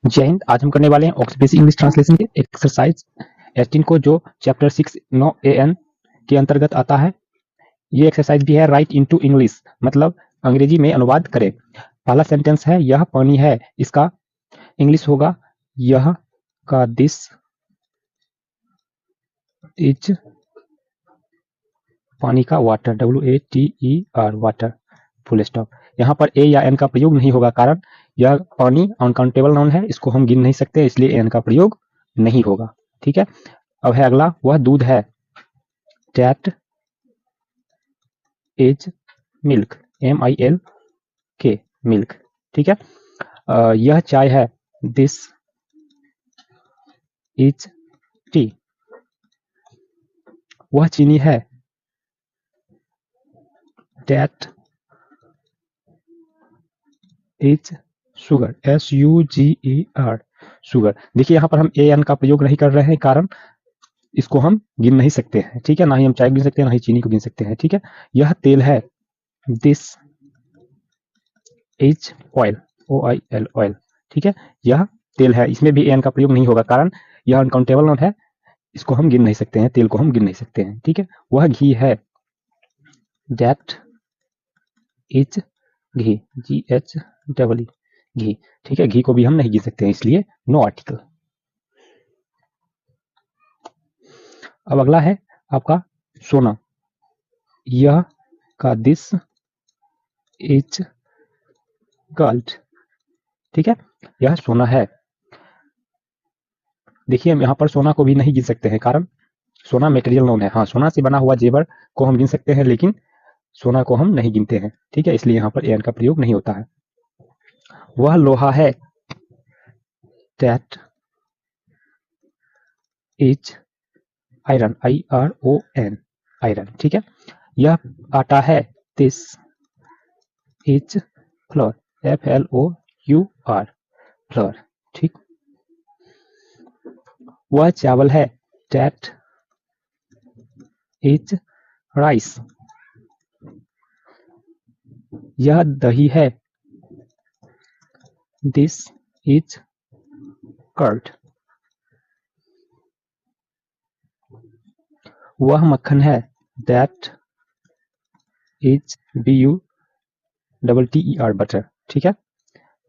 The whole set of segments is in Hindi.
जय हिंद। आज हम करने वाले हैं ऑक्सफोर्ड बेसिक इंग्लिश ट्रांसलेशन के एक्सरसाइज 18 को, जो चैप्टर 6 नो एन के अंतर्गत आता है। ये एक्सरसाइज भी है राइट इनटू इंग्लिश, मतलब अंग्रेजी में अनुवाद करें। पहला सेंटेंस है यह पानी है, इसका इंग्लिश होगा यह का दिस इज पानी का water, WATER water, full stop. यहाँ पर ए या एन का प्रयोग नहीं होगा, कारण यह पानी अनकाउंटेबल नाउन है, इसको हम गिन नहीं सकते, इसलिए एन का प्रयोग नहीं होगा। ठीक है। अब है अगला, वह दूध है, that is milk, MILK, milk. ठीक है। यह चाय है, दिस इज टी। वह चीनी है, that is sugar, SUGER, sugar. देखिए यहाँ पर हम एन का प्रयोग नहीं कर रहे हैं, कारण इसको हम गिन नहीं सकते हैं। ठीक है, ना ही हम चाय गिन सकते हैं, ना ही चीनी को गिन सकते हैं। ठीक है। यह तेल है, this is oil, OIL, oil. ठीक है, यह तेल है, इसमें भी एन का प्रयोग नहीं होगा, कारण यह अनकाउंटेबल नाउन है, इसको हम गिन नहीं सकते हैं, तेल को हम गिन नहीं सकते हैं। ठीक है। वह घी है, दैट इज घी, GHEE, घी। ठीक है, घी को भी हम नहीं गिन सकते हैं, इसलिए नो आर्टिकल। अब अगला है आपका सोना, यह का दिस इज गोल्ड। ठीक है, यह सोना है। देखिए हम यहाँ पर सोना को भी नहीं गिन सकते हैं, कारण सोना मेटेरियल नाउन है। हाँ, सोना से बना हुआ जेवर को हम गिन सकते हैं, लेकिन सोना को हम नहीं गिनते हैं। ठीक है, इसलिए यहाँ पर एन का प्रयोग नहीं होता है। वह लोहा है, that is iron, IRON, iron. ठीक है। यह आटा है, this is floor, FLOUR, floor. ठीक। वह चावल है, दैट इज राइस। यह दही है, दिस इज कर्ड। वह मक्खन है, दैट इज BUTTER, बटर। ठीक है,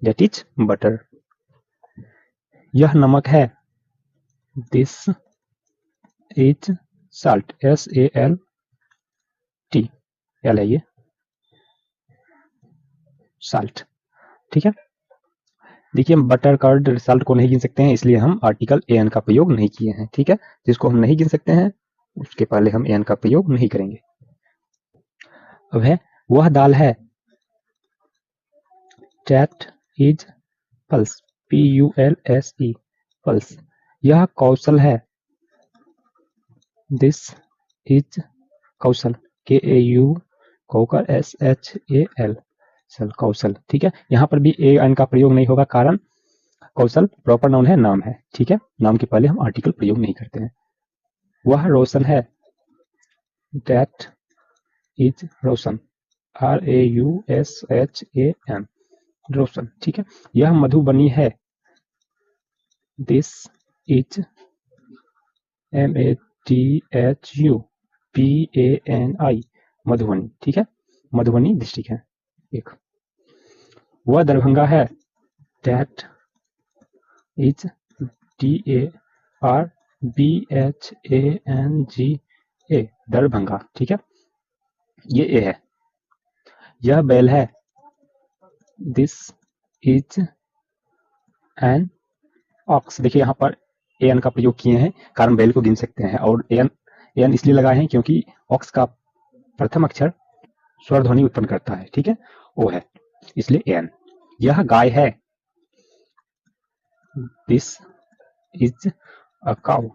दैट इज बटर। यह नमक है, this is salt, SALT, L है ये, साल्ट। ठीक है। देखिए हम बटर, कर्ड, साल्ट को नहीं गिन सकते हैं, इसलिए हम आर्टिकल एन का प्रयोग नहीं किए हैं। ठीक है, जिसको हम नहीं गिन सकते हैं उसके पहले हम एन का प्रयोग नहीं करेंगे। अब है वह दाल है, that is pulse, PULSE, pulse. यह कौशल है, this is Kaushal, KAU, कौकर, SHAL, कौशल। ठीक है, यहाँ पर भी ए एन का प्रयोग नहीं होगा, कारण कौशल प्रॉपर नाउन है, नाम है। ठीक है, नाम के पहले हम आर्टिकल प्रयोग नहीं करते हैं। वह रोशन है, दैट इज रोशन, RAUSHAN, रोशन। ठीक है। यह मधुबनी है, दिस इज MADHUBANI, मधुबनी। ठीक है, मधुबनी डिस्ट्रिक्ट है एक। वह दरभंगा है, दैट इज DARBHANGA, दरभंगा। ठीक है, ये ए है। यह बैल है, दिस इज एन ऑक्स। देखिए यहाँ पर एन का प्रयोग किए हैं, कारण बैल को गिन सकते हैं, और एन इसलिए लगाए हैं क्योंकि ऑक्स का प्रथम अक्षर स्वर ध्वनि उत्पन्न करता है। ठीक है, ओ है, इसलिए एन। यह गाय है, दिस इज अ काउ।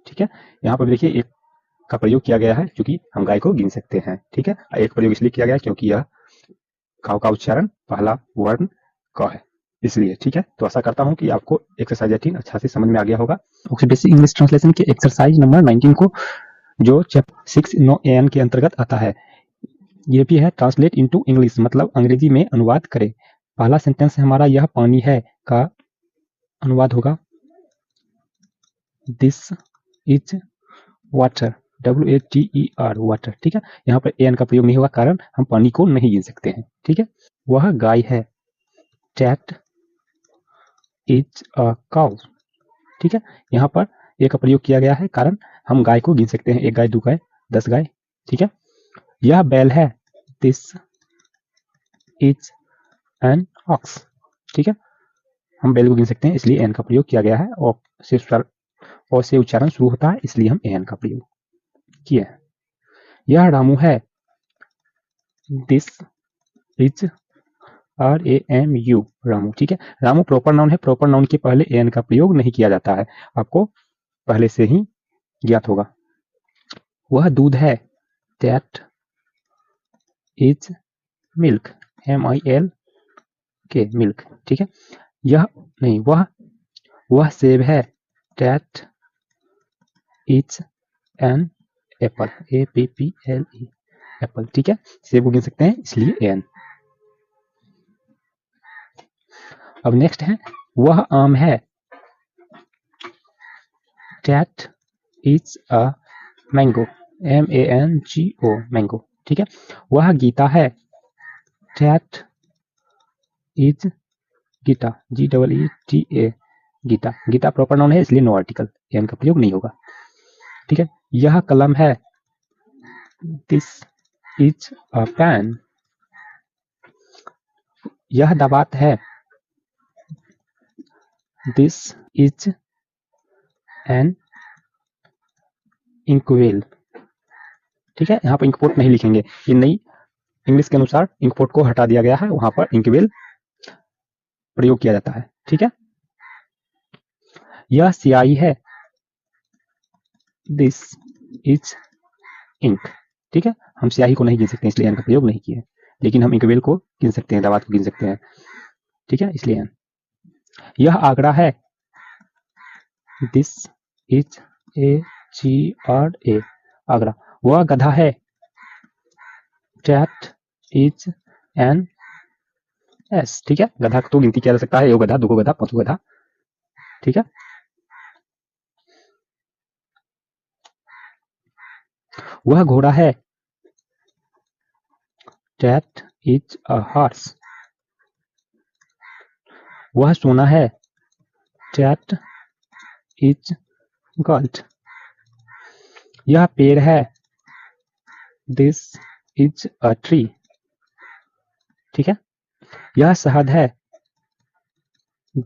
ठीक है, यहाँ पर देखिए एक का प्रयोग किया गया है क्योंकि हम गाय को गिन सकते हैं। ठीक है, एक प्रयोग इसलिए किया गया क्योंकि यह काउ का उच्चारण पहला वर्ण क है, इसलिए। ठीक है, तो आशा करता हूं कि आपको एक्सरसाइज 18 अच्छा से समझ में आ गया होगा। बेसिक इंग्लिश ट्रांसलेशन के एक्सरसाइज नंबर 19 को, जो चैप्टर 6 नो एन के अंतर्गत आता है, ये भी है ट्रांसलेट इनटू इंग्लिश, मतलब अंग्रेजी में अनुवाद करें। पहला सेंटेंस है हमारा, यह पानी है का अनुवाद होगा this is water, WATER water. ठीक है, यहाँ पर एन का प्रयोग नहीं होगा कारण हम पानी को नहीं गिन सकते हैं। ठीक है, वह गाय है, दैट इज अ काउ। ठीक है, यहाँ पर ए का प्रयोग किया गया है कारण हम गाय को गिन सकते हैं, 1 गाय 2 गाय 10 गाय। ठीक है, यह बैल है, दिस इज एन ऑक्स। ठीक है, हम बैल को गिन सकते हैं इसलिए एन का प्रयोग किया गया है, और से उच्चारण शुरू होता है इसलिए हम एन का प्रयोग किए हैं। यह रामू है, दिस इज RAMU रामू। ठीक है, रामू प्रॉपर नाउन है, प्रॉपर नाउन के पहले एन का प्रयोग नहीं किया जाता है, आपको पहले से ही ज्ञात होगा। वह दूध है, that is milk, MILK milk. ठीक है, यह नहीं, वह सेब है, that is an apple, APPLE Apple. ठीक है, सेब को गिन सकते हैं इसलिए एन। अब नेक्स्ट है, वह आम है, that is a mango, MANGO mango. ठीक है, वह गीता है, that is Geeta, GEETA Geeta. Geeta proper noun है इसलिए नो आर्टिकल, एन का प्रयोग नहीं होगा। ठीक है, यह कलम है, दिस इज अ पेन। यह दवात है, दिस इज एन इंकवेल। ठीक है, यहाँ पर इंकपोर्ट नहीं लिखेंगे, ये नई इंग्लिश के अनुसार इंकपोर्ट को हटा दिया गया है, वहां पर इंकवेल प्रयोग किया जाता है। ठीक है, यह स्याही है, दिस इज इंक। ठीक है, हम स्याही को नहीं गिन सकते इसलिए एन का प्रयोग नहीं किया, लेकिन हम इंकवेल को गिन सकते हैं, दवात को गिन सकते हैं। ठीक है, इसलिए एन। यह आंकड़ा है, दिस इज AGRA आगरा। वह गधा है, दैट इज एन एस। ठीक है, गधा तो गिनती किया जा सकता है, 1 गधा 2 गधा 5 गधा। ठीक है, वह घोड़ा है, दैट इज अ हॉर्स। वह सोना है, दैट इज गोल्ड। यह पेड़ है, दिस इज अ ट्री। ठीक है, यह शहद है,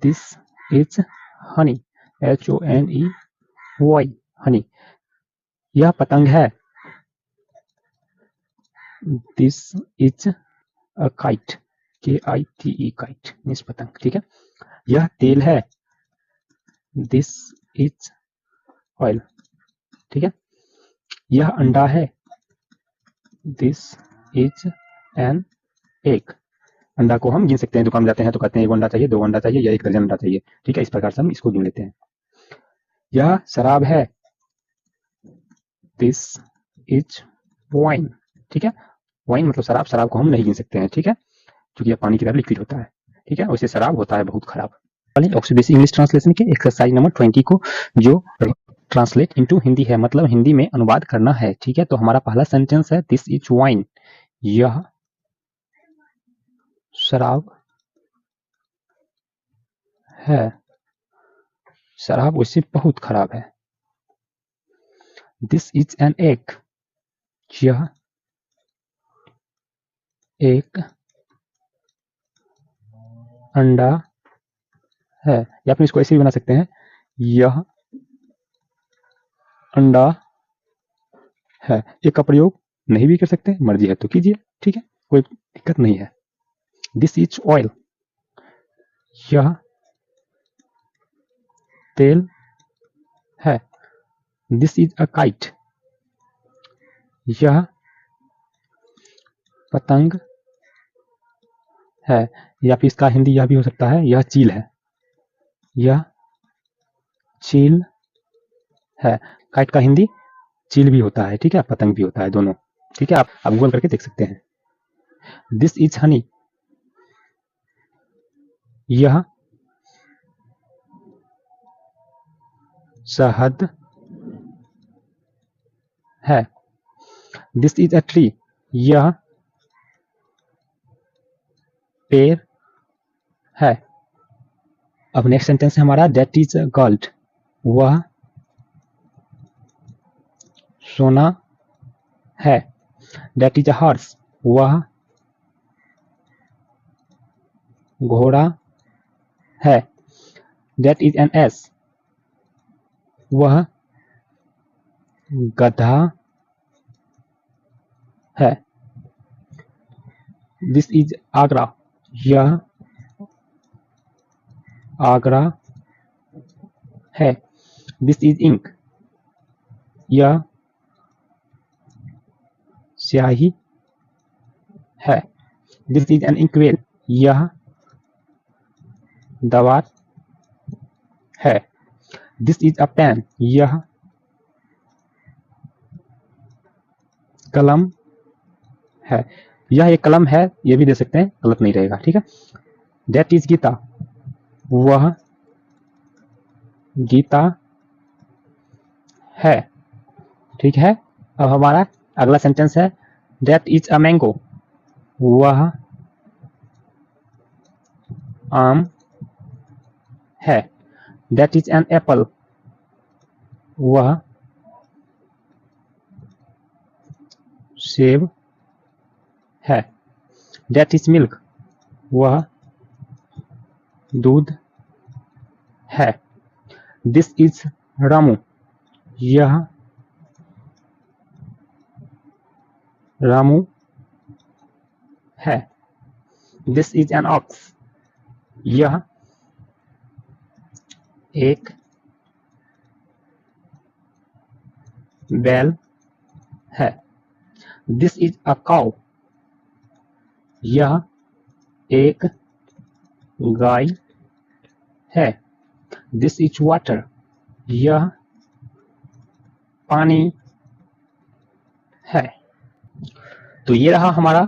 this is Honey, HONEY Honey. यह पतंग है, this is a kite, KITE kite means पतंग। ठीक है, यह तेल है, दिस इज ऑयल। ठीक है, यह अंडा है, दिस इज एन एग। अंडा को हम गिन सकते हैं, दुकान में जाते हैं तो कहते हैं 1 अंडा चाहिए, 2 अंडा चाहिए या 1 दर्जन अंडा चाहिए। ठीक है, इस प्रकार से हम इसको गिन लेते हैं। यह शराब है, दिस इज वाइन। ठीक है, वाइन मतलब शराब, शराब को हम नहीं गिन सकते हैं। ठीक है, क्योंकि यह पानी की तरह लिक्विड होता है। ठीक है, वैसे शराब होता है बहुत खराब। ऑक्सफोर्ड बेसिक इंग्लिश ट्रांसलेशन के एक्सरसाइज नंबर 20 को जो ट्रांसलेट इनटू हिंदी है, मतलब हिंदी में अनुवाद करना है। ठीक है, तो हमारा पहला सेंटेंस है, दिस इज वाइन, यह शराब है, शराब उससे बहुत खराब है। दिस इज एन एग, यह एक अंडा है, या फिर इसको ऐसे भी बना सकते हैं, यह अंडा है। एक का प्रयोग नहीं भी कर सकते, मर्जी है तो कीजिए। ठीक है, कोई दिक्कत नहीं है। दिस इज ऑयल, यह तेल है। दिस इज अ काइट, यह पतंग है। या फिर इसका हिंदी यह भी हो सकता है, यह चील है, यह चील है। काइट का हिंदी चील भी होता है। ठीक है, पतंग भी होता है, दोनों। ठीक है, आप गूगल करके देख सकते हैं। दिस इज हनी, यह शहद है। दिस इज अ ट्री, यह पेड़ है। अब नेक्स्ट सेंटेंस है हमारा दैट इज गोल्ड, वह सोना है। दैट इज अ हॉर्स, वह घोड़ा है। दैट इज एन एस, वह गधा है। दिस इज आगरा, यह आगरा है। दिस इज इंक, यह स्याही है। दिस इज एन इंकवेल, यह दवात है। दिस इज अ पेन, यह कलम है। यह एक कलम है, यह भी दे सकते हैं, गलत नहीं रहेगा, ठीक है। दैट इज गीता, वह गीता है, ठीक है। अब हमारा अगला सेंटेंस है दैट इज अ मैंगो, वह आम है। दैट इज एन एप्पल, वह सेब है। दैट इज मिल्क, वह दूध है। दिस इज रामू, यह रामू है। दिस इज एन ऑक्स, यह एक बैल है। दिस इज अ काउ, यह एक गाय है। दिस इज वाटर, यह पानी है। तो ये रहा हमारा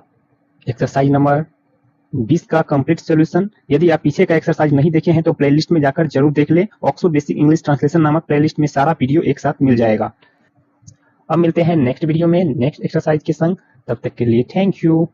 एक्सरसाइज नंबर 20 का कंप्लीट सॉल्यूशन। यदि आप पीछे का एक्सरसाइज नहीं देखे हैं तो प्लेलिस्ट में जाकर जरूर देख लें। ऑक्सफोर्ड बेसिक इंग्लिश ट्रांसलेशन नामक प्लेलिस्ट में सारा वीडियो एक साथ मिल जाएगा। अब मिलते हैं नेक्स्ट वीडियो में नेक्स्ट एक्सरसाइज के संग। तब तक के लिए थैंक यू।